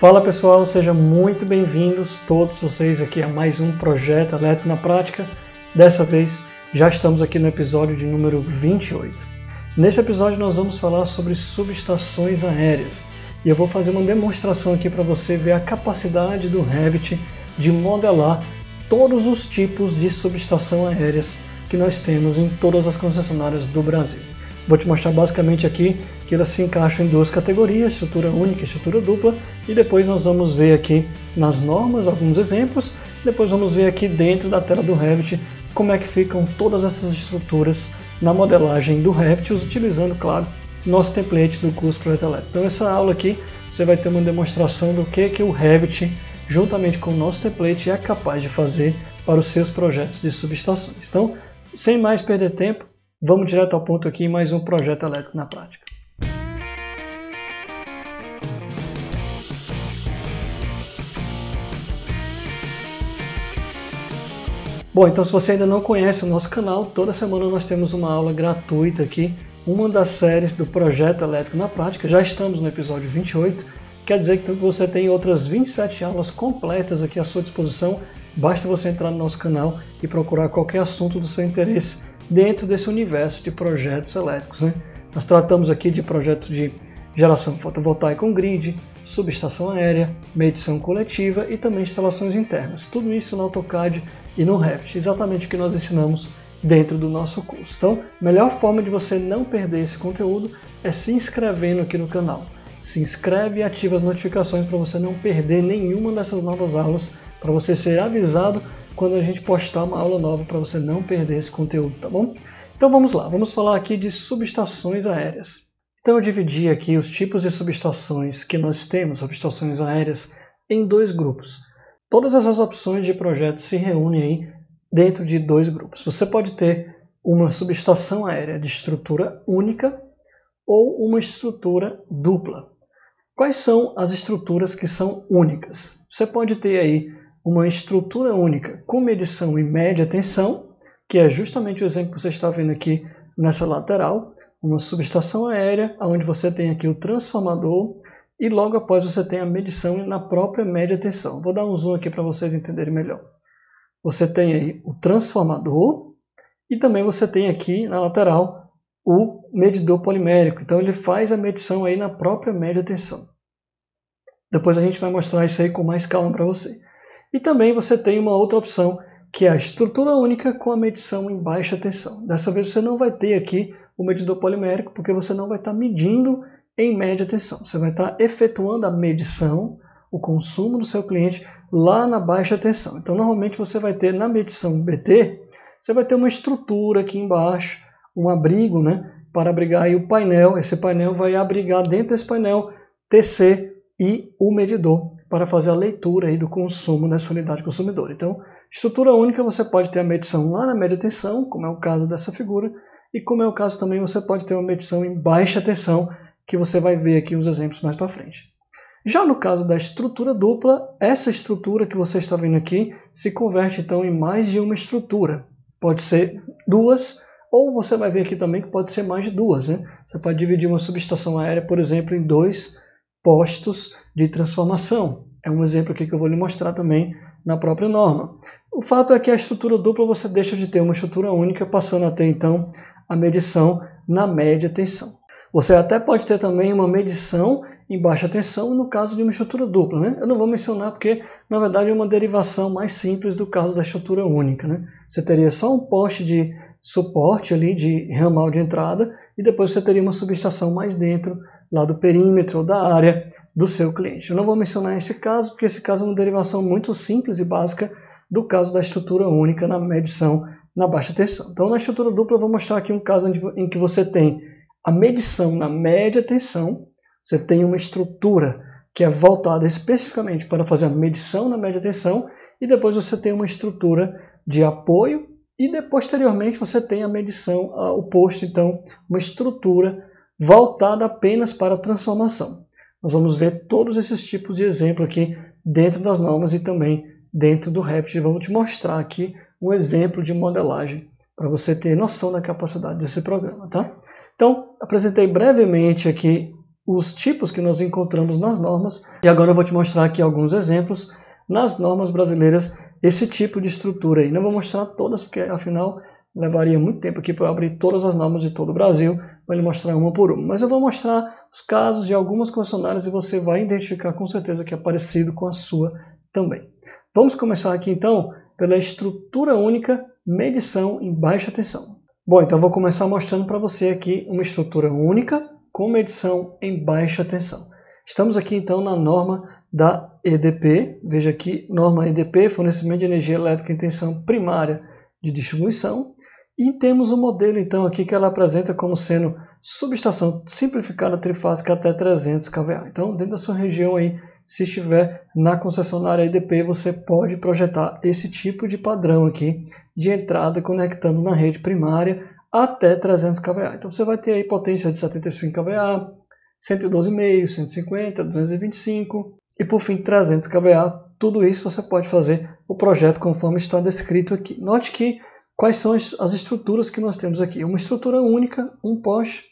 Fala pessoal, sejam muito bem-vindos todos vocês aqui a mais um Projeto Elétrico na Prática. Dessa vez já estamos aqui no episódio de número 28. Nesse episódio nós vamos falar sobre subestações aéreas e eu vou fazer uma demonstração aqui para você ver a capacidade do Revit de modelar todos os tipos de subestação aéreas que nós temos em todas as concessionárias do Brasil. Vou te mostrar basicamente aqui que elas se encaixam em duas categorias, estrutura única e estrutura dupla, e depois nós vamos ver aqui nas normas alguns exemplos, depois vamos ver aqui dentro da tela do Revit como é que ficam todas essas estruturas na modelagem do Revit, utilizando, claro, nosso template do curso Projeto Elétrico. Então essa aula aqui você vai ter uma demonstração do que o Revit, juntamente com o nosso template, é capaz de fazer para os seus projetos de subestações. Então, sem mais perder tempo, vamos direto ao ponto aqui em mais um Projeto Elétrico na Prática. Bom, então se você ainda não conhece o nosso canal, toda semana nós temos uma aula gratuita aqui, uma das séries do Projeto Elétrico na Prática. Já estamos no episódio 28, quer dizer que você tem outras 27 aulas completas aqui à sua disposição. Basta você entrar no nosso canal e procurar qualquer assunto do seu interesse dentro desse universo de projetos elétricos, né? Nós tratamos aqui de projetos de geração fotovoltaica on grid, subestação aérea, medição coletiva e também instalações internas. Tudo isso no AutoCAD e no Revit, exatamente o que nós ensinamos dentro do nosso curso. Então, a melhor forma de você não perder esse conteúdo é se inscrevendo aqui no canal. Se inscreve e ativa as notificações para você não perder nenhuma dessas novas aulas, para você ser avisado quando a gente postar uma aula nova, para você não perder esse conteúdo, tá bom? Então vamos lá, vamos falar aqui de subestações aéreas. Então eu dividi aqui os tipos de subestações que nós temos, subestações aéreas, em dois grupos. Todas essas opções de projeto se reúnem aí dentro de dois grupos. Você pode ter uma subestação aérea de estrutura única ou uma estrutura dupla. Quais são as estruturas que são únicas? Você pode ter aí uma estrutura única com medição em média tensão, que é justamente o exemplo que você está vendo aqui nessa lateral, uma subestação aérea, onde você tem aqui o transformador e logo após você tem a medição na própria média tensão. Vou dar um zoom aqui para vocês entenderem melhor. Você tem aí o transformador e também você tem aqui na lateral o medidor polimérico. Então ele faz a medição aí na própria média tensão. Depois a gente vai mostrar isso aí com mais calma para você. E também você tem uma outra opção, que é a estrutura única com a medição em baixa tensão. Dessa vez você não vai ter aqui o medidor polimérico, porque você não vai estar medindo em média tensão. Você vai estar efetuando a medição, o consumo do seu cliente lá na baixa tensão. Então normalmente você vai ter na medição BT, você vai ter uma estrutura aqui embaixo, um abrigo, né, para abrigar aí o painel. Esse painel vai abrigar dentro desse painel TC e o medidor, para fazer a leitura aí do consumo dessa unidade consumidora. Então, estrutura única você pode ter a medição lá na média tensão, como é o caso dessa figura, e como é o caso também você pode ter uma medição em baixa tensão, que você vai ver aqui os exemplos mais para frente. Já no caso da estrutura dupla, essa estrutura que você está vendo aqui se converte então em mais de uma estrutura. Pode ser duas, ou você vai ver aqui também que pode ser mais de duas, né? Você pode dividir uma subestação aérea, por exemplo, em dois postos de transformação. É um exemplo aqui que eu vou lhe mostrar também na própria norma. O fato é que a estrutura dupla você deixa de ter uma estrutura única, passando a ter então a medição na média tensão. Você até pode ter também uma medição em baixa tensão no caso de uma estrutura dupla, né? Eu não vou mencionar porque na verdade é uma derivação mais simples do caso da estrutura única, né? Você teria só um poste de suporte ali de ramal de entrada e depois você teria uma subestação mais dentro lá do perímetro ou da área do seu cliente. Eu não vou mencionar esse caso, porque esse caso é uma derivação muito simples e básica do caso da estrutura única na medição na baixa tensão. Então, na estrutura dupla, eu vou mostrar aqui um caso em que você tem a medição na média tensão, você tem uma estrutura que é voltada especificamente para fazer a medição na média tensão, e depois você tem uma estrutura de apoio, e posteriormente você tem a medição, o posto, então, uma estrutura voltada apenas para a transformação. Nós vamos ver todos esses tipos de exemplo aqui dentro das normas e também dentro do Revit. Vamos te mostrar aqui um exemplo de modelagem para você ter noção da capacidade desse programa, tá? Então, apresentei brevemente aqui os tipos que nós encontramos nas normas. E agora eu vou te mostrar aqui alguns exemplos nas normas brasileiras, esse tipo de estrutura aí. Não vou mostrar todas, porque afinal levaria muito tempo aqui para eu abrir todas as normas de todo o Brasil, para ele mostrar uma por uma. Mas eu vou mostrar os casos de algumas concessionárias e você vai identificar com certeza que é parecido com a sua também. Vamos começar aqui então pela estrutura única, medição em baixa tensão. Bom, então eu vou começar mostrando para você aqui uma estrutura única com medição em baixa tensão. Estamos aqui então na norma da EDP, veja aqui, norma EDP, fornecimento de energia elétrica em tensão primária de distribuição, e temos o modelo então aqui que ela apresenta como sendo subestação simplificada trifásica até 300 kVA. Então, dentro da sua região aí, se estiver na concessionária EDP, você pode projetar esse tipo de padrão aqui de entrada conectando na rede primária até 300 kVA. Então você vai ter aí potência de 75 kVA, 112,5, 150, 225 e por fim 300 kVA. Tudo isso você pode fazer o projeto conforme está descrito aqui. Note que quais são as estruturas que nós temos aqui. Uma estrutura única, um poste.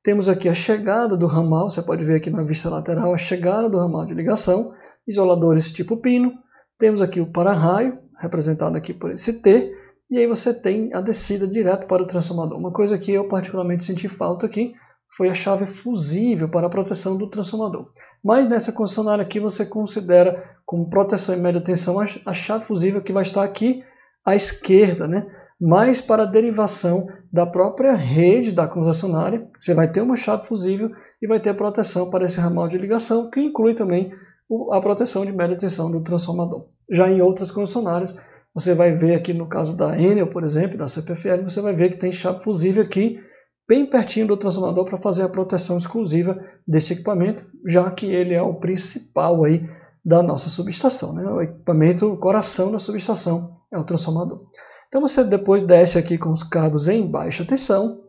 Temos aqui a chegada do ramal, você pode ver aqui na vista lateral a chegada do ramal de ligação, isoladores tipo pino. Temos aqui o para-raio, representado aqui por esse T, e aí você tem a descida direto para o transformador. Uma coisa que eu particularmente senti falta aqui foi a chave fusível para a proteção do transformador. Mas nessa concessionária aqui você considera como proteção em média tensão a chave fusível que vai estar aqui à esquerda, né? Mas para a derivação da própria rede da concessionária, você vai ter uma chave fusível e vai ter a proteção para esse ramal de ligação, que inclui também a proteção de média tensão do transformador. Já em outras concessionárias, você vai ver aqui no caso da Enel, por exemplo, da CPFL, você vai ver que tem chave fusível aqui, bem pertinho do transformador para fazer a proteção exclusiva desse equipamento, já que ele é o principal aí da nossa subestação, né? O equipamento, o coração da subestação é o transformador. Então você depois desce aqui com os cabos em baixa tensão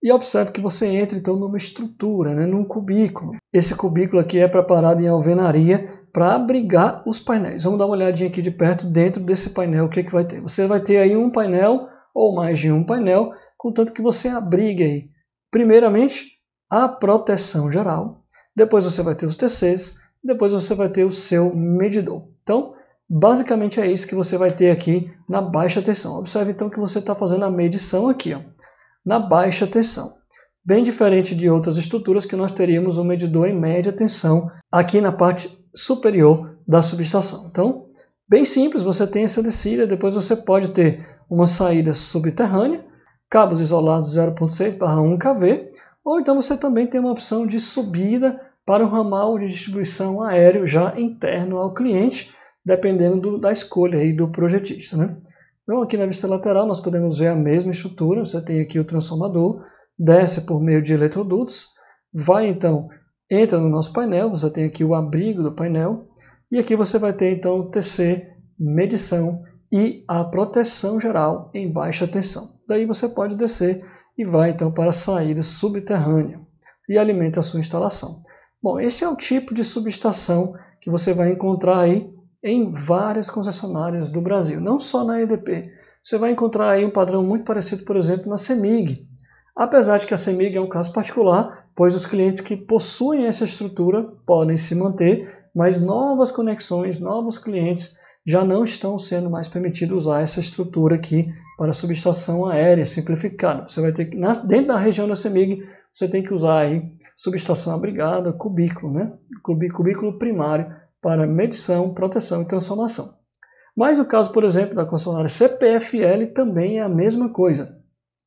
e observe que você entra então numa estrutura, né, num cubículo. Esse cubículo aqui é preparado em alvenaria para abrigar os painéis. Vamos dar uma olhadinha aqui de perto dentro desse painel, o que vai ter. Você vai ter aí um painel ou mais de um painel, contanto que você abrigue aí, primeiramente, a proteção geral, depois você vai ter os TCs, depois você vai ter o seu medidor. Então, basicamente é isso que você vai ter aqui na baixa tensão. Observe então que você está fazendo a medição aqui, ó, na baixa tensão. Bem diferente de outras estruturas que nós teríamos um medidor em média tensão aqui na parte superior da subestação. Então, bem simples, você tem essa descida, depois você pode ter uma saída subterrânea, cabos isolados 0.6/1 kV, ou então você também tem uma opção de subida para um ramal de distribuição aéreo já interno ao cliente, dependendo da escolha aí do projetista, né? Então aqui na vista lateral nós podemos ver a mesma estrutura, você tem aqui o transformador, desce por meio de eletrodutos, vai então, entra no nosso painel, você tem aqui o abrigo do painel, e aqui você vai ter então o TC, medição e a proteção geral em baixa tensão. Daí você pode descer e vai então para a saída subterrânea e alimenta a sua instalação. Bom, esse é o tipo de subestação que você vai encontrar aí em várias concessionárias do Brasil, não só na EDP. Você vai encontrar aí um padrão muito parecido, por exemplo, na CEMIG. Apesar de que a CEMIG é um caso particular, pois os clientes que possuem essa estrutura podem se manter, mas novas conexões, novos clientes já não estão sendo mais permitidos usar essa estrutura aqui para subestação aérea simplificada. Você vai ter que, dentro da região da CEMIG, você tem que usar aí subestação abrigada, cubículo, né? Cubículo primário para medição, proteção e transformação. Mas no caso, por exemplo, da concessionária CPFL também é a mesma coisa.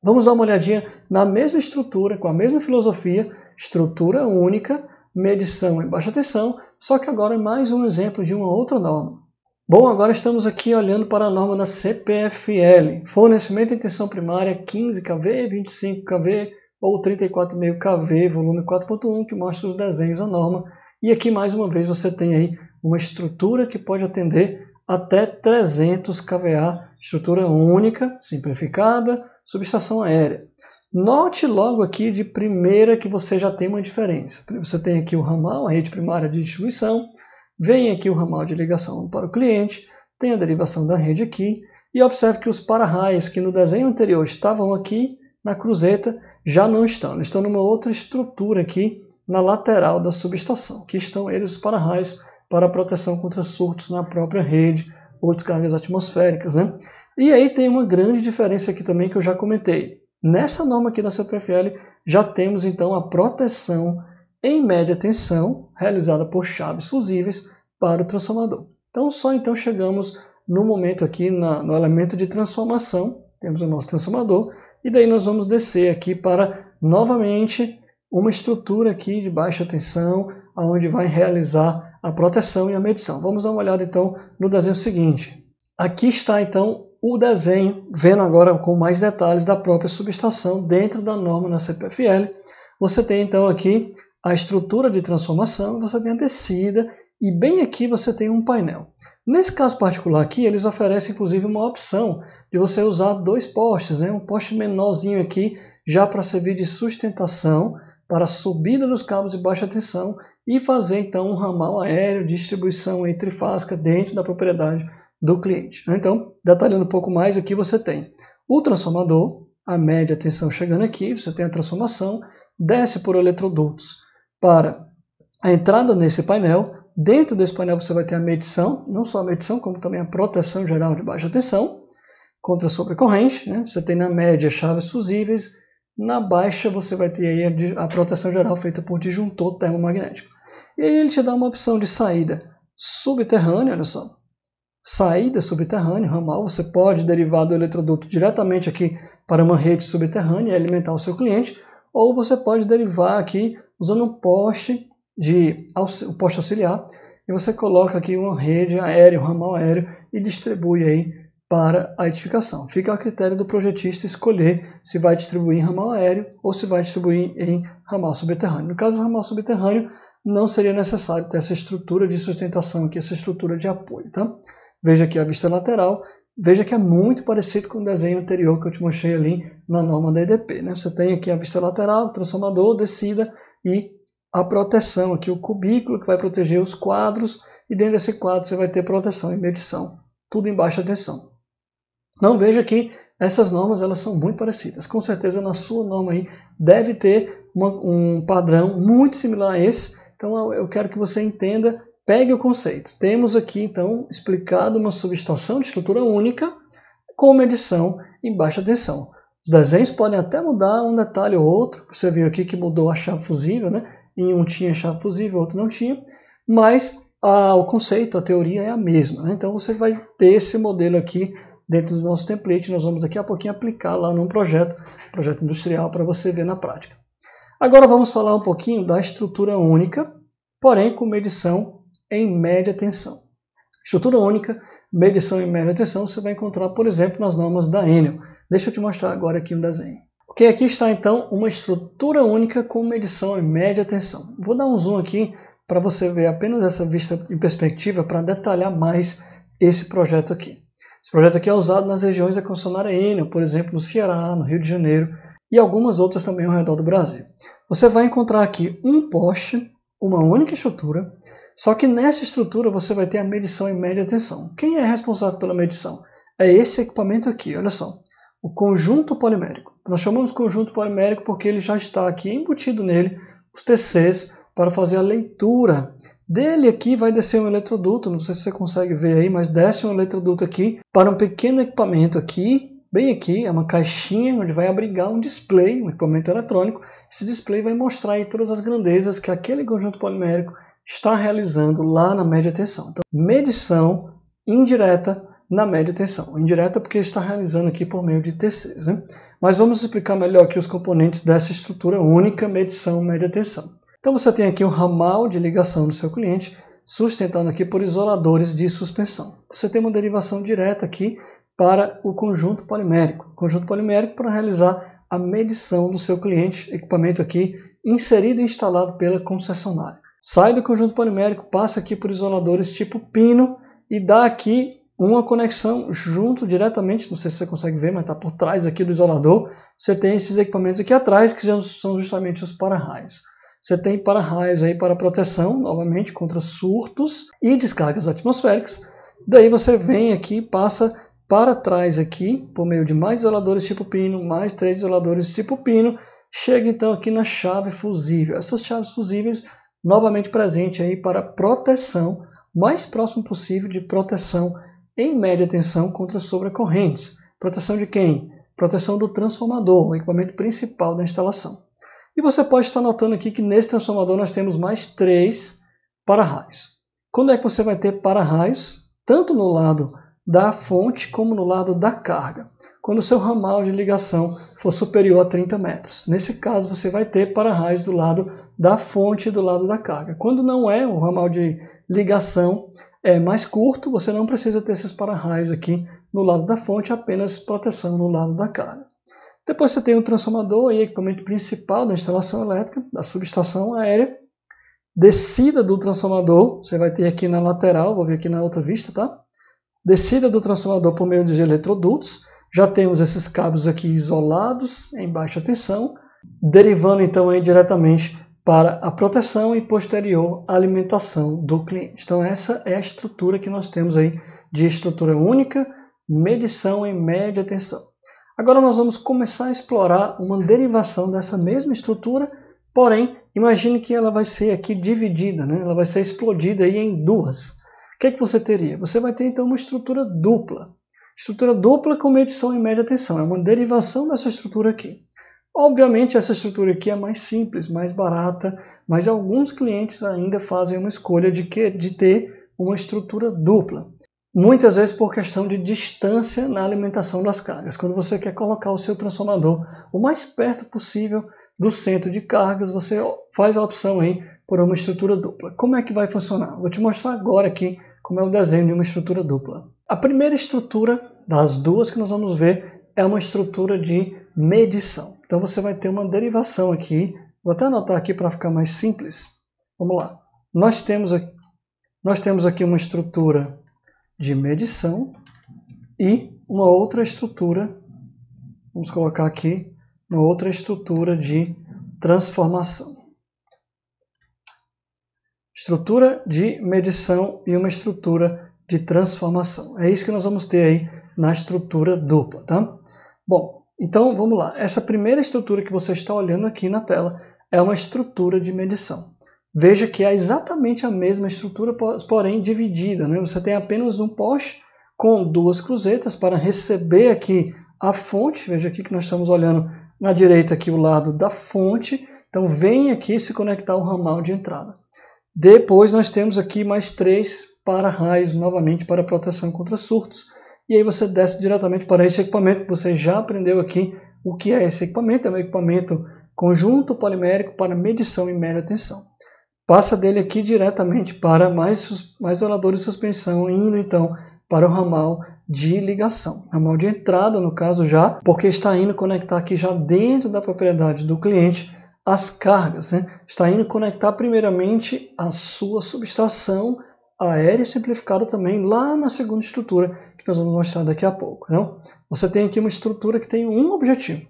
Vamos dar uma olhadinha na mesma estrutura, com a mesma filosofia, estrutura única, medição em baixa tensão, só que agora é mais um exemplo de uma outra norma. Bom, agora estamos aqui olhando para a norma da CPFL, fornecimento em tensão primária 15 kV, 25 kV ou 34,5 kV, volume 4.1, que mostra os desenhos da norma. E aqui mais uma vez você tem aí uma estrutura que pode atender até 300 kVA, estrutura única, simplificada, subestação aérea. Note logo aqui de primeira que você já tem uma diferença. Você tem aqui o ramal, a rede primária de distribuição, vem aqui o ramal de ligação para o cliente, tem a derivação da rede aqui, e observe que os para-raios que no desenho anterior estavam aqui na cruzeta já não estão. Eles estão numa outra estrutura aqui, na lateral da subestação, que estão eles os para-raios para proteção contra surtos na própria rede ou descargas atmosféricas, né? E aí tem uma grande diferença aqui também que eu já comentei. Nessa norma aqui da CPFL já temos então a proteção em média tensão realizada por chaves fusíveis para o transformador. Então só então chegamos no momento aqui no elemento de transformação, temos o nosso transformador, e daí nós vamos descer aqui para novamente uma estrutura aqui de baixa tensão, onde vai realizar a proteção e a medição. Vamos dar uma olhada então no desenho seguinte. Aqui está então o desenho, vendo agora com mais detalhes da própria subestação dentro da norma na CPFL. Você tem então aqui a estrutura de transformação, você tem a descida e bem aqui você tem um painel. Nesse caso particular aqui, eles oferecem inclusive uma opção de você usar 2 postes, né? Um poste menorzinho aqui já para servir de sustentação para a subida dos cabos de baixa tensão e fazer então um ramal aéreo de distribuição trifásica dentro da propriedade do cliente. Então, detalhando um pouco mais, aqui você tem o transformador, a média tensão chegando aqui, você tem a transformação, desce por eletrodutos para a entrada nesse painel. Dentro desse painel você vai ter a medição, não só a medição, como também a proteção geral de baixa tensão contra sobrecorrente, né? Você tem na média chaves fusíveis, na baixa você vai ter aí a proteção geral feita por disjuntor termomagnético. E aí ele te dá uma opção de saída subterrânea, olha só. Saída subterrânea, ramal, você pode derivar do eletroduto diretamente aqui para uma rede subterrânea e alimentar o seu cliente, ou você pode derivar aqui usando um poste auxiliar e você coloca aqui uma rede aérea, um ramal aéreo e distribui aí para a edificação. Fica a critério do projetista escolher se vai distribuir em ramal aéreo ou se vai distribuir em ramal subterrâneo. No caso do ramal subterrâneo, não seria necessário ter essa estrutura de sustentação aqui, essa estrutura de apoio, tá? Veja aqui a vista lateral, veja que é muito parecido com o desenho anterior que eu te mostrei ali na norma da EDP, né? Você tem aqui a vista lateral, transformador, descida e a proteção aqui, o cubículo que vai proteger os quadros, e dentro desse quadro você vai ter proteção e medição, tudo em baixa tensão. Então veja que essas normas elas são muito parecidas. Com certeza na sua norma aí deve ter um padrão muito similar a esse. Então eu quero que você entenda, pegue o conceito. Temos aqui então explicado uma subestação de estrutura única com medição em baixa tensão. Os desenhos podem até mudar um detalhe ou outro. Você viu aqui que mudou a chave fusível, né? Em um tinha chave fusível, outro não tinha. Mas o conceito, a teoria é a mesma, né? Então você vai ter esse modelo aqui dentro do nosso template. Nós vamos daqui a pouquinho aplicar lá num projeto industrial para você ver na prática. Agora vamos falar um pouquinho da estrutura única, porém com medição em média tensão. Estrutura única, medição em média tensão, você vai encontrar, por exemplo, nas normas da Enel. Deixa eu te mostrar agora aqui um desenho. Ok, aqui está então uma estrutura única com medição em média tensão. Vou dar um zoom aqui para você ver apenas essa vista em perspectiva para detalhar mais esse projeto aqui. Esse projeto aqui é usado nas regiões da concessionária Enel, por exemplo, no Ceará, no Rio de Janeiro e algumas outras também ao redor do Brasil. Você vai encontrar aqui um poste, uma única estrutura, só que nessa estrutura você vai ter a medição em média tensão. Quem é responsável pela medição? É esse equipamento aqui, olha só, o conjunto polimérico. Nós chamamos de conjunto polimérico porque ele já está aqui embutido nele os TCs para fazer a leitura. Dele aqui vai descer um eletroduto, não sei se você consegue ver aí, mas desce um eletroduto aqui para um pequeno equipamento aqui, bem aqui, é uma caixinha onde vai abrigar um display, um equipamento eletrônico. Esse display vai mostrar aí todas as grandezas que aquele conjunto polimérico está realizando lá na média tensão. Então, medição indireta na média tensão. Indireta porque está realizando aqui por meio de TCs, né? Mas vamos explicar melhor aqui os componentes dessa estrutura única, medição média tensão. Então você tem aqui um ramal de ligação do seu cliente, sustentado aqui por isoladores de suspensão. Você tem uma derivação direta aqui para o conjunto polimérico. Conjunto polimérico para realizar a medição do seu cliente, equipamento aqui inserido e instalado pela concessionária. Sai do conjunto polimérico, passa aqui por isoladores tipo pino e dá aqui uma conexão junto diretamente, não sei se você consegue ver, mas está por trás aqui do isolador. Você tem esses equipamentos aqui atrás que são justamente os para-raios. Você tem para-raios aí para proteção, novamente, contra surtos e descargas atmosféricas. Daí você vem aqui, passa para trás aqui, por meio de mais isoladores tipo pino, mais 3 isoladores tipo pino, chega então aqui na chave fusível. Essas chaves fusíveis novamente presente aí para proteção, o mais próximo possível de proteção em média tensão contra sobrecorrentes. Proteção de quem? Proteção do transformador, o equipamento principal da instalação. E você pode estar notando aqui que nesse transformador nós temos mais 3 para-raios. Quando é que você vai ter para-raios? Tanto no lado da fonte como no lado da carga. Quando o seu ramal de ligação for superior a 30 metros. Nesse caso, você vai ter para-raios do lado da fonte e do lado da carga. Quando não é, o ramal de ligação é mais curto, você não precisa ter esses para-raios aqui no lado da fonte, apenas proteção no lado da carga. Depois você tem o transformador e equipamento principal da instalação elétrica, da subestação aérea. Descida do transformador, você vai ter aqui na lateral, vou ver aqui na outra vista, tá? Descida do transformador por meio de eletrodutos. Já temos esses cabos aqui isolados em baixa tensão, derivando então aí diretamente para a proteção e posterior alimentação do cliente. Então essa é a estrutura que nós temos aí de estrutura única, medição em média tensão. Agora nós vamos começar a explorar uma derivação dessa mesma estrutura, porém, imagine que ela vai ser aqui dividida, né? Ela vai ser explodida aí em duas. O que é que você teria? Você vai ter então uma estrutura dupla. Estrutura dupla com medição em média tensão. É uma derivação dessa estrutura aqui. Obviamente essa estrutura aqui é mais simples, mais barata, mas alguns clientes ainda fazem uma escolha de ter uma estrutura dupla. Muitas vezes por questão de distância na alimentação das cargas. Quando você quer colocar o seu transformador o mais perto possível do centro de cargas, você faz a opção aí por uma estrutura dupla. Como é que vai funcionar? Vou te mostrar agora aqui como é o desenho de uma estrutura dupla. A primeira estrutura das duas que nós vamos ver é uma estrutura de medição. Então você vai ter uma derivação aqui. Vou até anotar aqui para ficar mais simples. Vamos lá. Nós temos aqui uma estrutura de medição e uma outra estrutura, vamos colocar aqui, uma outra estrutura de transformação. Estrutura de medição e uma estrutura de transformação. É isso que nós vamos ter aí na estrutura dupla, tá? Bom, então vamos lá. Essa primeira estrutura que você está olhando aqui na tela é uma estrutura de medição. Veja que é exatamente a mesma estrutura, porém dividida, né? Você tem apenas um poste com duas cruzetas para receber aqui a fonte. Veja aqui que nós estamos olhando na direita aqui o lado da fonte. Então vem aqui se conectar o ramal de entrada. Depois nós temos aqui mais 3 para-raios novamente para proteção contra surtos. E aí você desce diretamente para esse equipamento que você já aprendeu aqui. O que é esse equipamento? É um equipamento conjunto polimérico para medição em média tensão. Passa dele aqui diretamente para mais isoladores de suspensão, indo então para o ramal de ligação. Ramal de entrada, no caso já, porque está indo conectar aqui já dentro da propriedade do cliente as cargas, né? Está indo conectar primeiramente a sua subestação aérea simplificada também lá na segunda estrutura que nós vamos mostrar daqui a pouco. Não? Você tem aqui uma estrutura que tem um objetivo: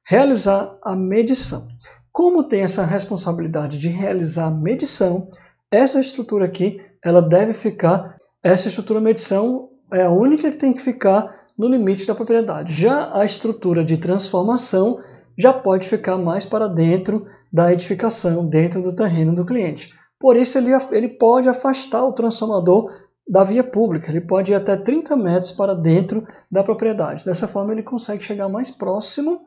realizar a medição. Como tem essa responsabilidade de realizar a medição, essa estrutura aqui, ela deve ficar, essa estrutura de medição é a única que tem que ficar no limite da propriedade. Já a estrutura de transformação já pode ficar mais para dentro da edificação, dentro do terreno do cliente. Por isso ele pode afastar o transformador da via pública, ele pode ir até 30 metros para dentro da propriedade. Dessa forma ele consegue chegar mais próximo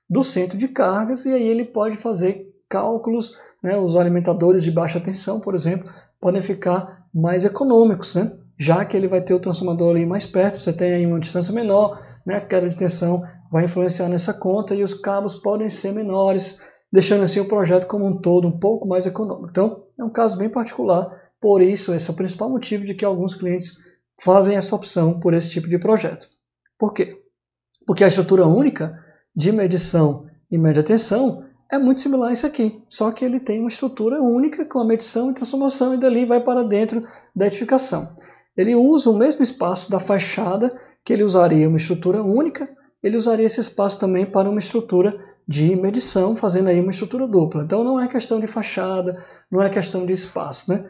do centro de cargas e aí ele pode fazer cálculos, né? Os alimentadores de baixa tensão, por exemplo, podem ficar mais econômicos, né? Já que ele vai ter o transformador ali mais perto, você tem aí uma distância menor, né? A queda de tensão vai influenciar nessa conta e os cabos podem ser menores, deixando assim o projeto como um todo um pouco mais econômico. Então, é um caso bem particular, por isso esse é o principal motivo de que alguns clientes fazem essa opção por esse tipo de projeto. Por quê? Porque a estrutura única de medição e média tensão é muito similar a isso aqui, só que ele tem uma estrutura única com a medição e transformação e dali vai para dentro da edificação. Ele usa o mesmo espaço da fachada que ele usaria uma estrutura única, ele usaria esse espaço também para uma estrutura de medição, fazendo aí uma estrutura dupla. Então não é questão de fachada, não é questão de espaço, né?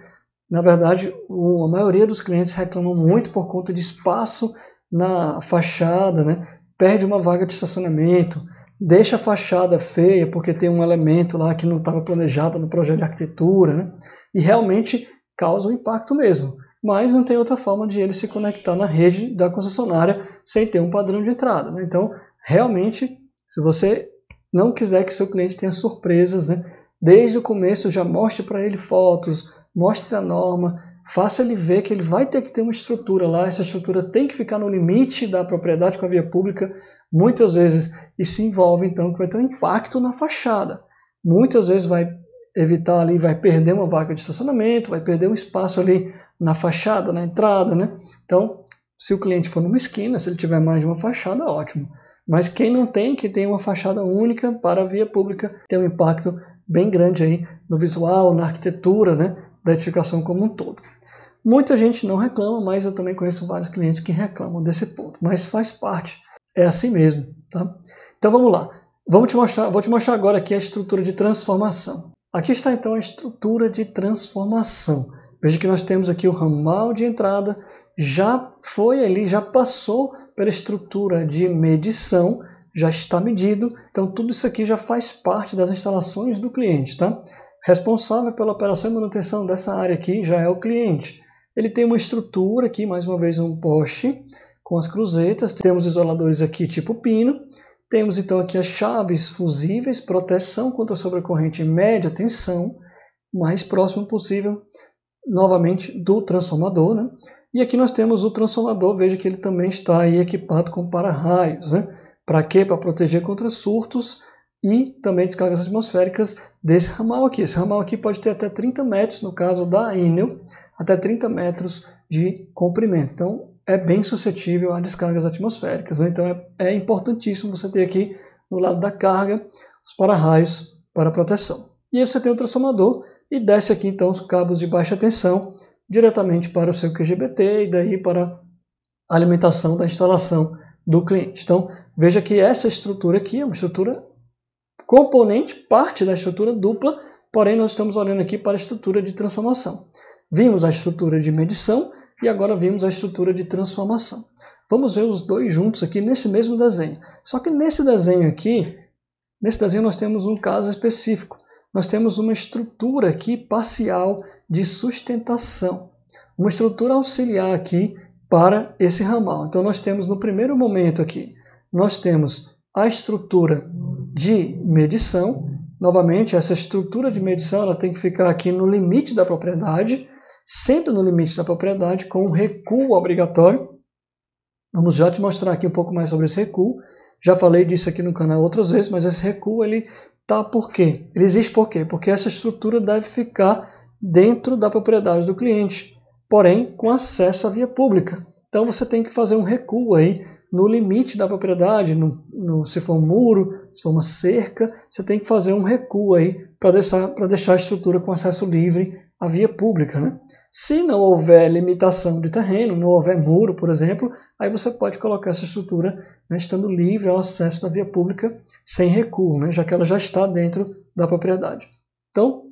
Na verdade, a maioria dos clientes reclamam muito por conta de espaço na fachada, né? Perde uma vaga de estacionamento, deixa a fachada feia porque tem um elemento lá que não estava planejado no projeto de arquitetura, né? E realmente causa um impacto mesmo. Mas não tem outra forma de ele se conectar na rede da concessionária sem ter um padrão de entrada, né? Então, realmente, se você não quiser que seu cliente tenha surpresas, né? Desde o começo já mostre para ele fotos, mostre a norma, faça ele ver que ele vai ter que ter uma estrutura lá, essa estrutura tem que ficar no limite da propriedade com a via pública. Muitas vezes isso envolve então que vai ter um impacto na fachada. Muitas vezes vai evitar ali, vai perder uma vaga de estacionamento, vai perder um espaço ali na fachada, na entrada, né? Então, se o cliente for numa esquina, se ele tiver mais de uma fachada, ótimo. Mas quem não tem, que tem uma fachada única para a via pública, tem um impacto bem grande aí no visual, na arquitetura, né, da edificação como um todo. Muita gente não reclama, mas eu também conheço vários clientes que reclamam desse ponto, mas faz parte, é assim mesmo, tá? Então vamos lá, vou te mostrar agora aqui a estrutura de transformação. Aqui está então a estrutura de transformação. Veja que nós temos aqui o ramal de entrada, já foi ali, já passou pela estrutura de medição, já está medido, então tudo isso aqui já faz parte das instalações do cliente, tá? Responsável pela operação e manutenção dessa área aqui já é o cliente. Ele tem uma estrutura aqui, mais uma vez um poste com as cruzetas, temos isoladores aqui tipo pino, temos então aqui as chaves fusíveis, proteção contra sobrecorrente média tensão, mais próximo possível, novamente, do transformador, né? E aqui nós temos o transformador, veja que ele também está aí equipado com para-raios, né? Para quê? Para proteger contra surtos e também descargas atmosféricas desse ramal aqui. Esse ramal aqui pode ter até 30 metros, no caso da Enel, até 30 metros de comprimento. Então, é bem suscetível a descargas atmosféricas, né? Então, é importantíssimo você ter aqui no lado da carga os para-raios para proteção. E aí você tem o transformador e desce aqui então os cabos de baixa tensão diretamente para o seu QGBT e daí para a alimentação da instalação do cliente. Então, veja que essa estrutura aqui é uma estrutura componente, parte da estrutura dupla, porém nós estamos olhando aqui para a estrutura de transformação. Vimos a estrutura de medição e agora vimos a estrutura de transformação. Vamos ver os dois juntos aqui nesse mesmo desenho. Só que nesse desenho aqui, nós temos um caso específico. Nós temos uma estrutura aqui parcial de sustentação, uma estrutura auxiliar aqui para esse ramal. Então nós temos no primeiro momento aqui, nós temos a estrutura de medição. Novamente, essa estrutura de medição ela tem que ficar aqui no limite da propriedade, sempre no limite da propriedade, com um recuo obrigatório. Vamos já te mostrar aqui um pouco mais sobre esse recuo. Já falei disso aqui no canal outras vezes, mas esse recuo ele tá por quê? Ele existe por quê? Porque essa estrutura deve ficar dentro da propriedade do cliente, porém com acesso à via pública. Então você tem que fazer um recuo aí no limite da propriedade, se for um muro, se for uma cerca, você tem que fazer um recuo aí para deixar a estrutura com acesso livre à via pública, né? Se não houver limitação de terreno, não houver muro, por exemplo, aí você pode colocar essa estrutura, né, estando livre ao acesso da via pública sem recuo, né, já que ela já está dentro da propriedade. Então,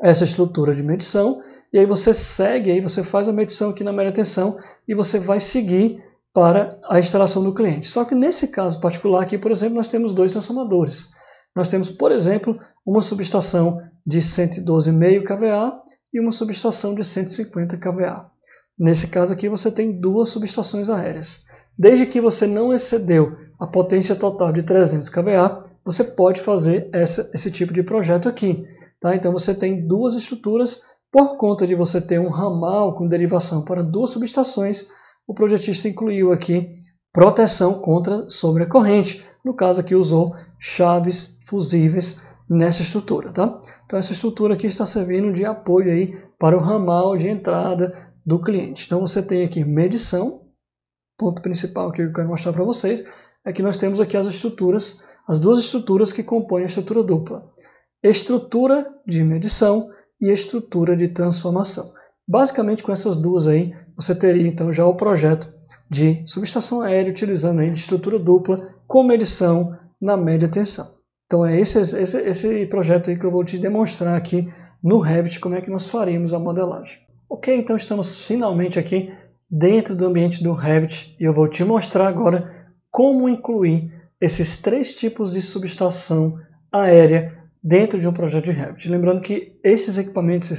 essa estrutura de medição, e aí você segue, aí você faz a medição aqui na média tensão e você vai seguir para a instalação do cliente. Só que nesse caso particular aqui, por exemplo, nós temos dois transformadores. Nós temos, por exemplo, uma subestação de 112,5 kVA e uma subestação de 150 kVA. Nesse caso aqui você tem duas subestações aéreas. Desde que você não excedeu a potência total de 300 kVA, você pode fazer esse tipo de projeto aqui. Tá? Então você tem duas estruturas, por conta de você ter um ramal com derivação para duas subestações, o projetista incluiu aqui proteção contra sobrecorrente. No caso aqui usou chaves fusíveis nessa estrutura, tá? Então essa estrutura aqui está servindo de apoio aí para o ramal de entrada do cliente. Então você tem aqui medição, ponto principal que eu quero mostrar para vocês, é que nós temos aqui as estruturas, as duas estruturas que compõem a estrutura dupla. Estrutura de medição e estrutura de transformação. Basicamente com essas duas aí, você teria então já o projeto de subestação aérea utilizando aí de estrutura dupla com medição na média tensão. Então é esse projeto aí que eu vou te demonstrar aqui no Revit, como é que nós faríamos a modelagem. Ok, então estamos finalmente aqui dentro do ambiente do Revit e eu vou te mostrar agora como incluir esses 3 tipos de subestação aérea dentro de um projeto de Revit. Lembrando que esses equipamentos,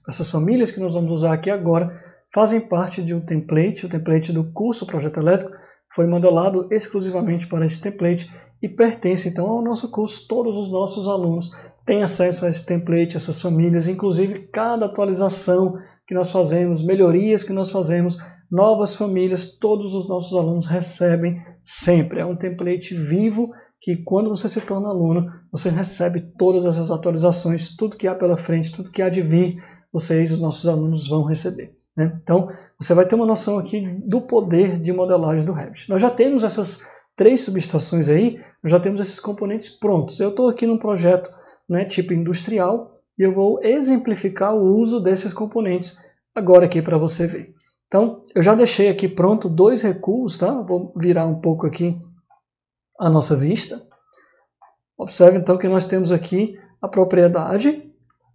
essas famílias que nós vamos usar aqui agora, fazem parte de um template, o template do curso Projeto Elétrico foi modelado exclusivamente para esse template e pertence então ao nosso curso. Todos os nossos alunos têm acesso a esse template, essas famílias, inclusive cada atualização que nós fazemos, melhorias que nós fazemos, novas famílias, todos os nossos alunos recebem sempre. É um template vivo que quando você se torna aluno, você recebe todas essas atualizações, tudo que há pela frente, tudo que há de vir, vocês, os nossos alunos, vão receber, né? Então, você vai ter uma noção aqui do poder de modelagem do Revit. Nós já temos essas 3 subestações aí, nós já temos esses componentes prontos. Eu estou aqui num projeto, né, tipo industrial e eu vou exemplificar o uso desses componentes agora aqui para você ver. Então, eu já deixei aqui pronto 2 recuos, tá? Vou virar um pouco aqui a nossa vista. Observe então que nós temos aqui a propriedade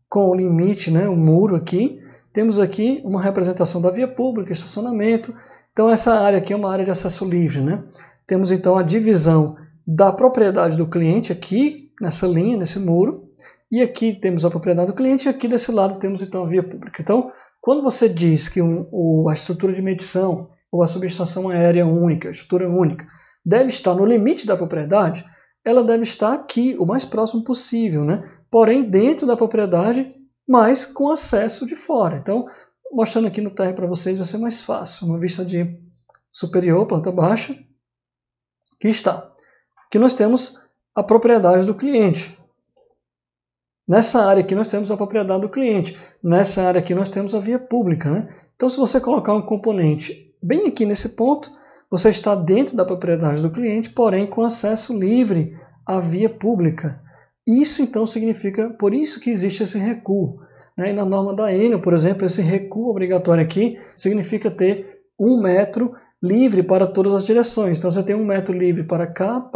com o limite, né, o muro aqui. Temos aqui uma representação da via pública, estacionamento. Então essa área aqui é uma área de acesso livre, né? Temos então a divisão da propriedade do cliente aqui, nessa linha, nesse muro. E aqui temos a propriedade do cliente e aqui desse lado temos então a via pública. Então, quando você diz que a estrutura de medição ou a subestação aérea única, a estrutura única, deve estar no limite da propriedade, ela deve estar aqui, o mais próximo possível, né? Porém dentro da propriedade, mas com acesso de fora. Então, mostrando aqui no térreo para vocês vai ser mais fácil. Uma vista de superior, planta baixa. Aqui está. Aqui nós temos a propriedade do cliente. Nessa área aqui nós temos a propriedade do cliente. Nessa área aqui nós temos a via pública, né? Então, se você colocar um componente bem aqui nesse ponto, você está dentro da propriedade do cliente, porém com acesso livre à via pública. Isso então significa, por isso que existe esse recuo, né? E na norma da Enel, por exemplo, esse recuo obrigatório aqui significa ter 1 metro livre para todas as direções. Então você tem 1 metro livre para cá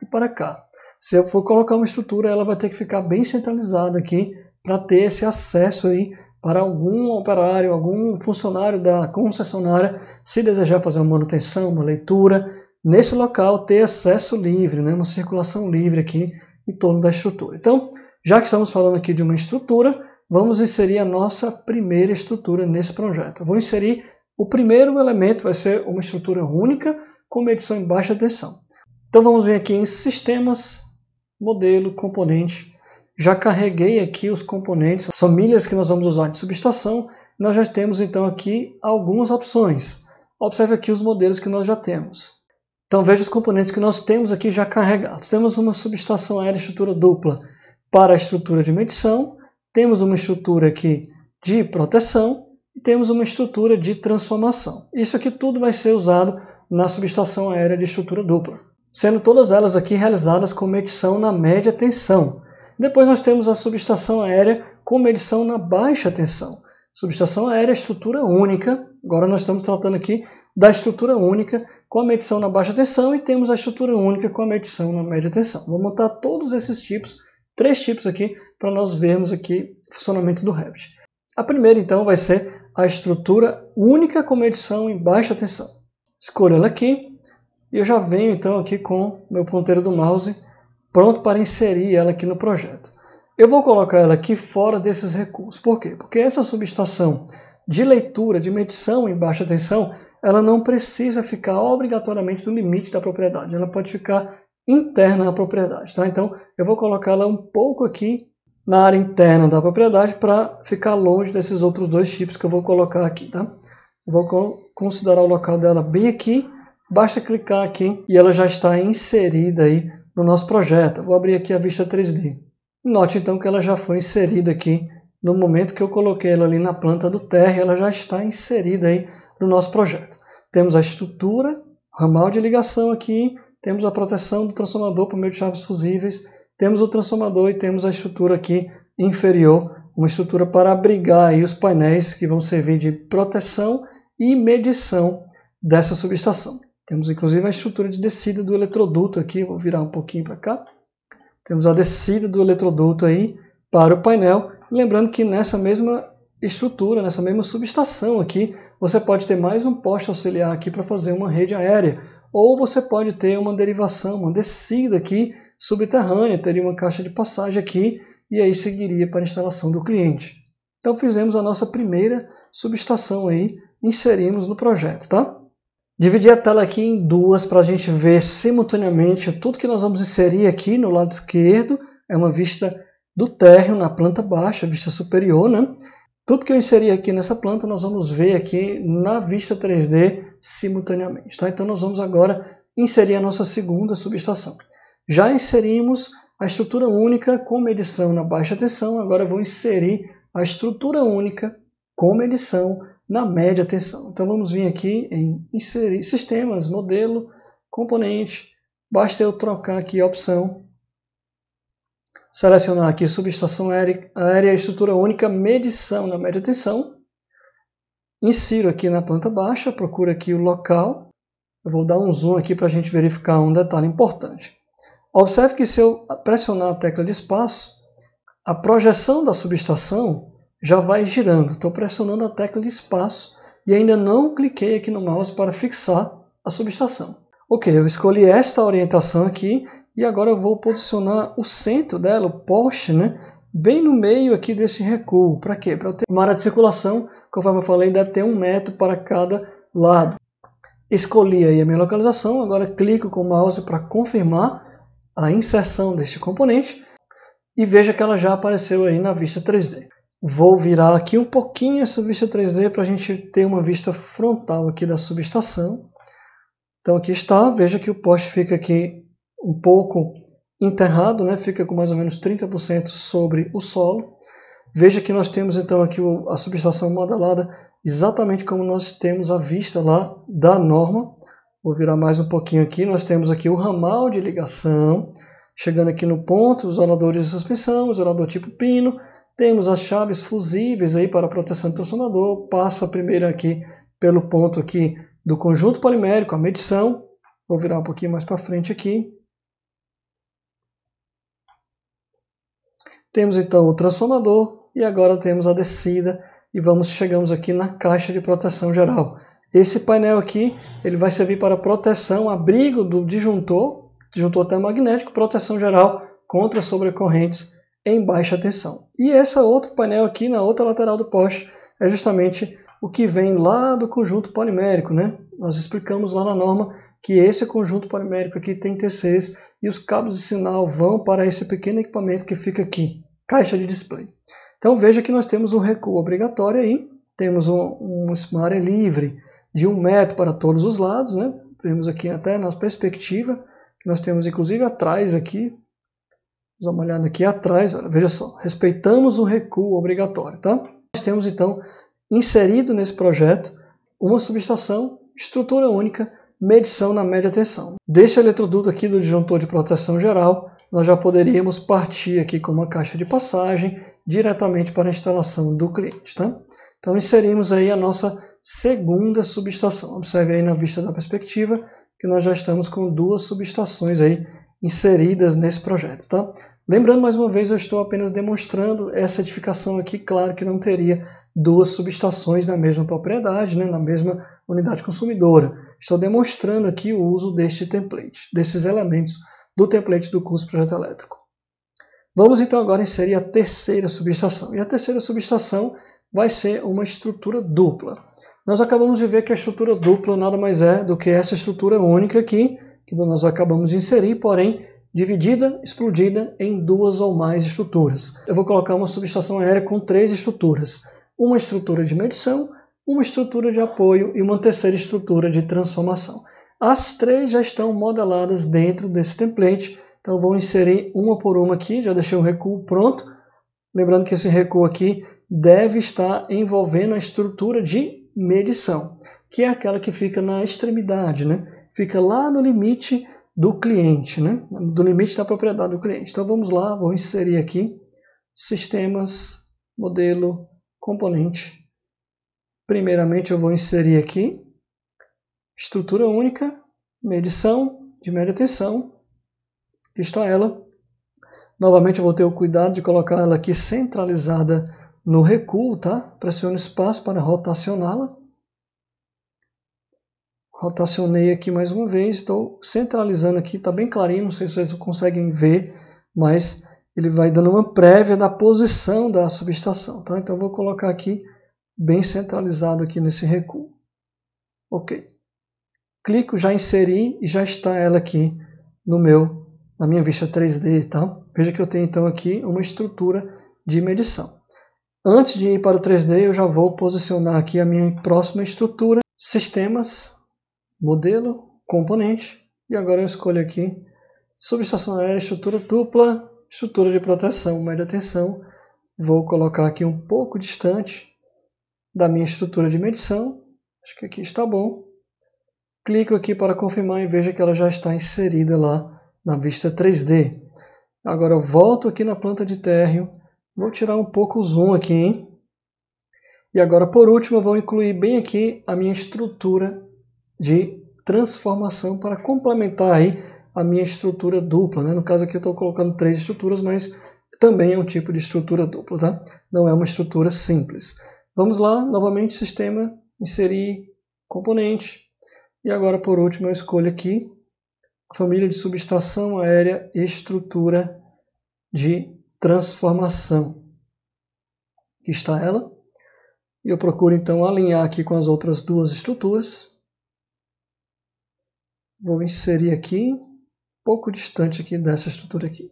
e para cá. Se eu for colocar uma estrutura, ela vai ter que ficar bem centralizada aqui para ter esse acesso aí para algum operário, algum funcionário da concessionária, se desejar fazer uma manutenção, uma leitura, nesse local ter acesso livre, né? Uma circulação livre aqui em torno da estrutura. Então, já que estamos falando aqui de uma estrutura, vamos inserir a nossa primeira estrutura nesse projeto. Eu vou inserir o primeiro elemento, vai ser uma estrutura única com medição em baixa tensão. Então vamos vir aqui em Sistemas, Modelo, Componente. Já carreguei aqui os componentes, as famílias que nós vamos usar de subestação. Nós já temos então aqui algumas opções. Observe aqui os modelos que nós já temos. Então veja os componentes que nós temos aqui já carregados. Temos uma subestação aérea estrutura dupla para a estrutura de medição, temos uma estrutura aqui de proteção e temos uma estrutura de transformação. Isso aqui tudo vai ser usado na subestação aérea de estrutura dupla, sendo todas elas aqui realizadas com medição na média tensão. Depois nós temos a subestação aérea com medição na baixa tensão. Subestação aérea estrutura única, agora nós estamos tratando aqui da estrutura única com a medição na baixa tensão e temos a estrutura única com a medição na média tensão. Vou montar todos esses tipos, 3 tipos aqui, para nós vermos aqui o funcionamento do Revit. A primeira então vai ser a estrutura única com medição em baixa tensão. Escolho ela aqui e eu já venho então aqui com meu ponteiro do mouse pronto para inserir ela aqui no projeto. Eu vou colocar ela aqui fora desses recursos. Por quê? Porque essa subestação de leitura, de medição em baixa tensão, ela não precisa ficar obrigatoriamente no limite da propriedade. Ela pode ficar interna à propriedade, tá? Então, eu vou colocar ela um pouco aqui na área interna da propriedade para ficar longe desses outros 2 tipos que eu vou colocar aqui, tá? Vou considerar o local dela bem aqui. Basta clicar aqui e ela já está inserida aí no nosso projeto. Eu vou abrir aqui a vista 3D. Note então que ela já foi inserida aqui no momento que eu coloquei ela ali na planta do térreo, ela já está inserida aí no nosso projeto. Temos a estrutura, ramal de ligação aqui, temos a proteção do transformador por meio de chaves fusíveis, temos o transformador e temos a estrutura aqui inferior, uma estrutura para abrigar aí os painéis que vão servir de proteção e medição dessa subestação. Temos inclusive a estrutura de descida do eletroduto aqui, vou virar um pouquinho para cá. Temos a descida do eletroduto aí para o painel. Lembrando que nessa mesma estrutura, nessa mesma subestação aqui, você pode ter mais um poste auxiliar aqui para fazer uma rede aérea ou você pode ter uma derivação, uma descida aqui subterrânea, teria uma caixa de passagem aqui, e aí seguiria para a instalação do cliente. Então fizemos a nossa primeira subestação aí, inserimos no projeto, tá? Dividi a tela aqui em duas para a gente ver simultaneamente tudo que nós vamos inserir aqui no lado esquerdo. É uma vista do térreo na planta baixa, vista superior, né? Tudo que eu inseri aqui nessa planta nós vamos ver aqui na vista 3D simultaneamente, tá? Então nós vamos agora inserir a nossa segunda subestação. Já inserimos a estrutura única com medição na baixa tensão, agora eu vou inserir a estrutura única com medição na média tensão. Então vamos vir aqui em inserir sistemas, modelo, componente, basta eu trocar aqui a opção, selecionar aqui subestação aérea, estrutura única, medição na média tensão, insiro aqui na planta baixa, procuro aqui o local, eu vou dar um zoom aqui para a gente verificar um detalhe importante. Observe que se eu pressionar a tecla de espaço, a projeção da subestação já vai girando. Estou pressionando a tecla de espaço e ainda não cliquei aqui no mouse para fixar a subestação. Ok, eu escolhi esta orientação aqui e agora eu vou posicionar o centro dela, o poste, né, bem no meio aqui desse recuo. Para quê? Para eu ter uma área de circulação, conforme eu falei, deve ter 1 metro para cada lado. Escolhi aí a minha localização, agora clico com o mouse para confirmar a inserção deste componente e veja que ela já apareceu aí na vista 3D. Vou virar aqui um pouquinho essa vista 3D para a gente ter uma vista frontal aqui da subestação. Então aqui está, veja que o poste fica aqui um pouco enterrado, né? Fica com mais ou menos 30% sobre o solo. Veja que nós temos então aqui a subestação modelada exatamente como nós temos a vista lá da norma. Vou virar mais um pouquinho aqui, nós temos aqui o ramal de ligação, chegando aqui no ponto, os isoladores de suspensão, isolador tipo pino. Temos as chaves fusíveis aí para proteção do transformador, passa primeiro aqui pelo ponto aqui do conjunto polimérico, a medição. Vou virar um pouquinho mais para frente aqui. Temos então o transformador e agora temos a descida e chegamos aqui na caixa de proteção geral. Esse painel aqui ele vai servir para proteção, abrigo do disjuntor termomagnético, proteção geral contra sobrecorrentes em baixa tensão. E esse outro painel aqui na outra lateral do poste é justamente o que vem lá do conjunto polimérico, né? Nós explicamos lá na norma que esse conjunto polimérico aqui tem TCs e os cabos de sinal vão para esse pequeno equipamento que fica aqui, caixa de display. Então veja que nós temos um recuo obrigatório aí, temos uma área livre de 1 metro para todos os lados, né? Vemos aqui até na perspectiva, que nós temos inclusive atrás aqui, vamos dar uma olhada aqui atrás, olha, veja só, respeitamos o recuo obrigatório, tá? Nós temos então inserido nesse projeto uma subestação, estrutura única, medição na média tensão. Desse eletroduto aqui do disjuntor de proteção geral, nós já poderíamos partir aqui com uma caixa de passagem diretamente para a instalação do cliente, tá? Então inserimos aí a nossa segunda subestação. Observe aí na vista da perspectiva que nós já estamos com 2 subestações aí inseridas nesse projeto, tá? Lembrando mais uma vez, eu estou apenas demonstrando essa edificação aqui, claro que não teria 2 subestações na mesma propriedade, né, na mesma unidade consumidora. Estou demonstrando aqui o uso deste template, desses elementos do template do curso Projeto Elétrico. Vamos então agora inserir a terceira subestação. E a terceira subestação vai ser uma estrutura dupla. Nós acabamos de ver que a estrutura dupla nada mais é do que essa estrutura única aqui, que nós acabamos de inserir, porém dividida, explodida em 2 ou mais estruturas. Eu vou colocar uma subestação aérea com 3 estruturas. Uma estrutura de medição, uma estrutura de apoio e uma terceira estrutura de transformação. As 3 já estão modeladas dentro desse template, então vou inserir uma por uma aqui, já deixei o recuo pronto. Lembrando que esse recuo aqui deve estar envolvendo a estrutura de medição, que é aquela que fica na extremidade, né? Fica lá no limite do cliente, né? Do limite da propriedade do cliente. Então vamos lá, vou inserir aqui sistemas, modelo, componente. Primeiramente eu vou inserir aqui estrutura única, medição de média tensão. Aqui está ela. Novamente eu vou ter o cuidado de colocar ela aqui centralizada no recuo, tá? Pressione espaço para rotacioná-la. Rotacionei aqui mais uma vez, estou centralizando aqui, está bem clarinho, não sei se vocês conseguem ver, mas ele vai dando uma prévia da posição da subestação, tá? Então eu vou colocar aqui bem centralizado aqui nesse recuo. Ok. Clico, já inseri e já está ela aqui na minha vista 3D, tá? Veja que eu tenho então aqui uma estrutura de medição. Antes de ir para o 3D, eu já vou posicionar aqui a minha próxima estrutura, sistemas, modelo, componente, e agora eu escolho aqui subestação aérea, estrutura dupla, estrutura de proteção, média tensão. Vou colocar aqui um pouco distante da minha estrutura de medição, acho que aqui está bom. Clico aqui para confirmar e veja que ela já está inserida lá na vista 3D. Agora eu volto aqui na planta de térreo, vou tirar um pouco o zoom aqui, hein? E agora por último eu vou incluir bem aqui a minha estrutura de transformação para complementar aí a minha estrutura dupla, né? No caso aqui eu estou colocando 3 estruturas, mas também é um tipo de estrutura dupla, tá? Não é uma estrutura simples. Vamos lá, novamente sistema, inserir componente. E agora por último eu escolho aqui a família de subestação aérea e estrutura de transformação. Aqui está ela. E eu procuro então alinhar aqui com as outras duas estruturas. Vou inserir aqui, um pouco distante aqui dessa estrutura aqui.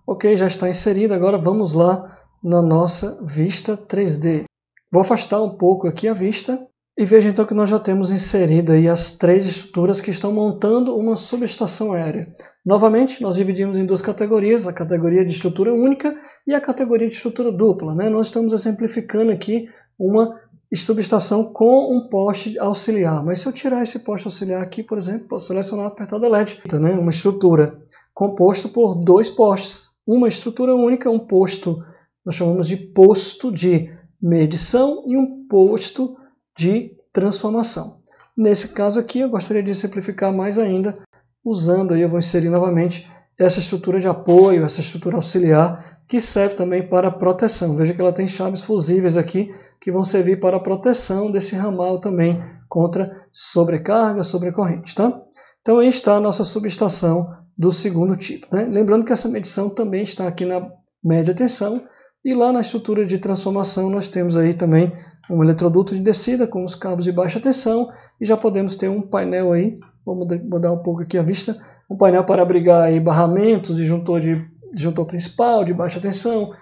Ok, já está inserido. Agora vamos lá na nossa vista 3D. Vou afastar um pouco aqui a vista. E veja então que nós já temos inserido aí as 3 estruturas que estão montando uma subestação aérea. Novamente, nós dividimos em 2 categorias, a categoria de estrutura única e a categoria de estrutura dupla, né? Nós estamos exemplificando aqui uma subestação com um poste auxiliar. Mas se eu tirar esse poste auxiliar aqui, por exemplo, posso selecionar apertar Delete, né? Uma estrutura composta por 2 postes. Uma estrutura única, um posto, nós chamamos de posto de medição e um posto de transformação. Nesse caso aqui eu gostaria de simplificar mais ainda, usando aí, eu vou inserir novamente essa estrutura de apoio, essa estrutura auxiliar, que serve também para proteção. Veja que ela tem chaves fusíveis aqui, que vão servir para a proteção desse ramal também contra sobrecarga, sobrecorrente, tá? Então aí está a nossa subestação do segundo tipo, né? Lembrando que essa medição também está aqui na média tensão, e lá na estrutura de transformação nós temos aí também um eletroduto de descida com os cabos de baixa tensão e já podemos ter um painel aí, vou mudar um pouco aqui a vista, um painel para abrigar aí barramentos, disjuntor principal de baixa tensão,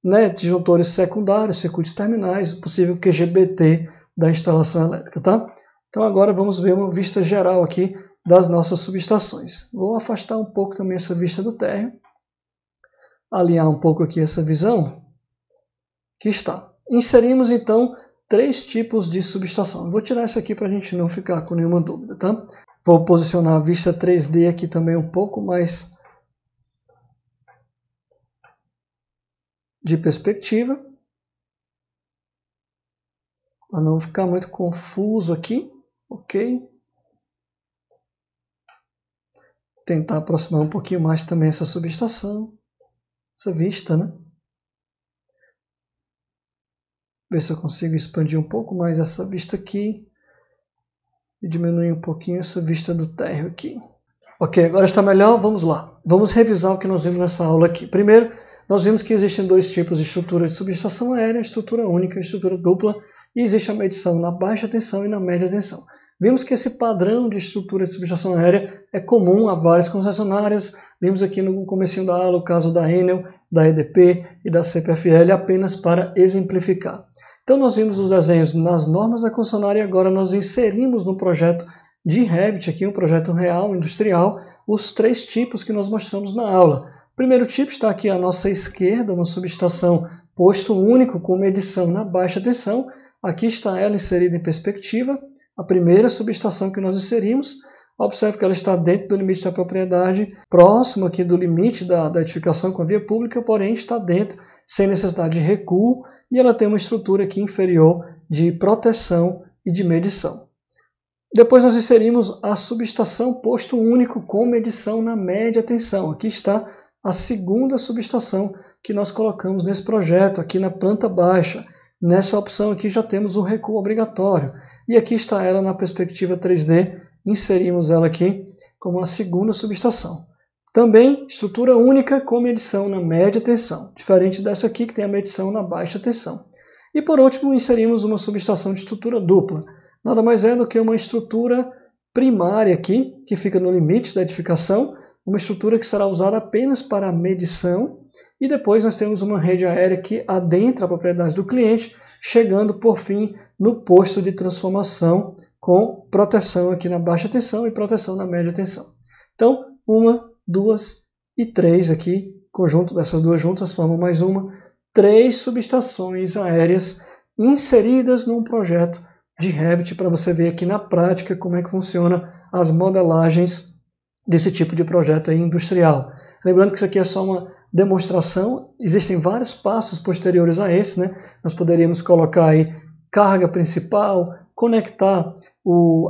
né, disjuntores secundários, circuitos terminais, possível QGBT da instalação elétrica, tá? Então agora vamos ver uma vista geral aqui das nossas subestações. Vou afastar um pouco também essa vista do térreo, alinhar um pouco aqui essa visão, que está. Inserimos então 3 tipos de subestação. Vou tirar isso aqui para a gente não ficar com nenhuma dúvida, tá? Vou posicionar a vista 3D aqui também um pouco mais de perspectiva, para não ficar muito confuso aqui, ok? Tentar aproximar um pouquinho mais também essa subestação, essa vista, né? Ver se eu consigo expandir um pouco mais essa vista aqui e diminuir um pouquinho essa vista do térreo aqui. Ok, agora está melhor, vamos lá. Vamos revisar o que nós vimos nessa aula aqui. Primeiro, nós vimos que existem 2 tipos de estrutura de subestação aérea, estrutura única e estrutura dupla, e existe a medição na baixa tensão e na média tensão. Vimos que esse padrão de estrutura de subestação aérea é comum a várias concessionárias. Vimos aqui no comecinho da aula o caso da Enel, da EDP e da CPFL, apenas para exemplificar. Então nós vimos os desenhos nas normas da concessionária e agora nós inserimos no projeto de Revit, aqui um projeto real, industrial, os 3 tipos que nós mostramos na aula. O primeiro tipo está aqui à nossa esquerda, uma subestação posto único com medição na baixa tensão. Aqui está ela inserida em perspectiva, a primeira subestação que nós inserimos. Observe que ela está dentro do limite da propriedade, próximo aqui do limite da edificação com a via pública, porém está dentro, sem necessidade de recuo, e ela tem uma estrutura aqui inferior de proteção e de medição. Depois nós inserimos a subestação posto único com medição na média tensão. Aqui está a segunda subestação que nós colocamos nesse projeto, aqui na planta baixa. Nessa opção aqui já temos o recuo obrigatório. e aqui está ela na perspectiva 3D, inserimos ela aqui como a segunda subestação. Também estrutura única com medição na média tensão, diferente dessa aqui que tem a medição na baixa tensão. E por último, inserimos uma subestação de estrutura dupla. Nada mais é do que uma estrutura primária aqui, que fica no limite da edificação, uma estrutura que será usada apenas para medição, e depois nós temos uma rede aérea que adentra a propriedade do cliente, chegando por fim no posto de transformação com proteção aqui na baixa tensão e proteção na média tensão. Então, 1, 2 e 3 aqui, conjunto dessas duas juntas formam mais uma, 3 subestações aéreas inseridas num projeto de Revit para você ver aqui na prática como é que funciona as modelagens desse tipo de projeto aí industrial. Lembrando que isso aqui é só uma demonstração, existem vários passos posteriores a esse, né? Nós poderíamos colocar aí carga principal, conectar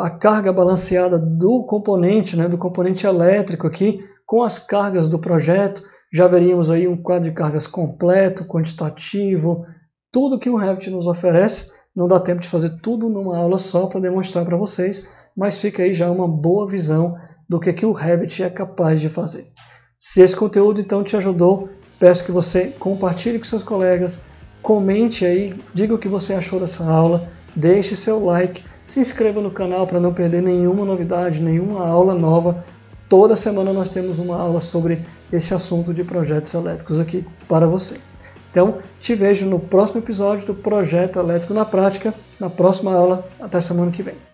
a carga balanceada do componente, né, do componente elétrico aqui, com as cargas do projeto. Já veríamos aí um quadro de cargas completo, quantitativo, tudo que o Revit nos oferece. Não dá tempo de fazer tudo numa aula só para demonstrar para vocês, mas fica aí já uma boa visão do que o Revit é capaz de fazer. Se esse conteúdo então te ajudou, peço que você compartilhe com seus colegas, comente aí, diga o que você achou dessa aula, deixe seu like, se inscreva no canal para não perder nenhuma novidade, nenhuma aula nova. Toda semana nós temos uma aula sobre esse assunto de projetos elétricos aqui para você. Então, te vejo no próximo episódio do Projeto Elétrico na Prática, na próxima aula. Até semana que vem.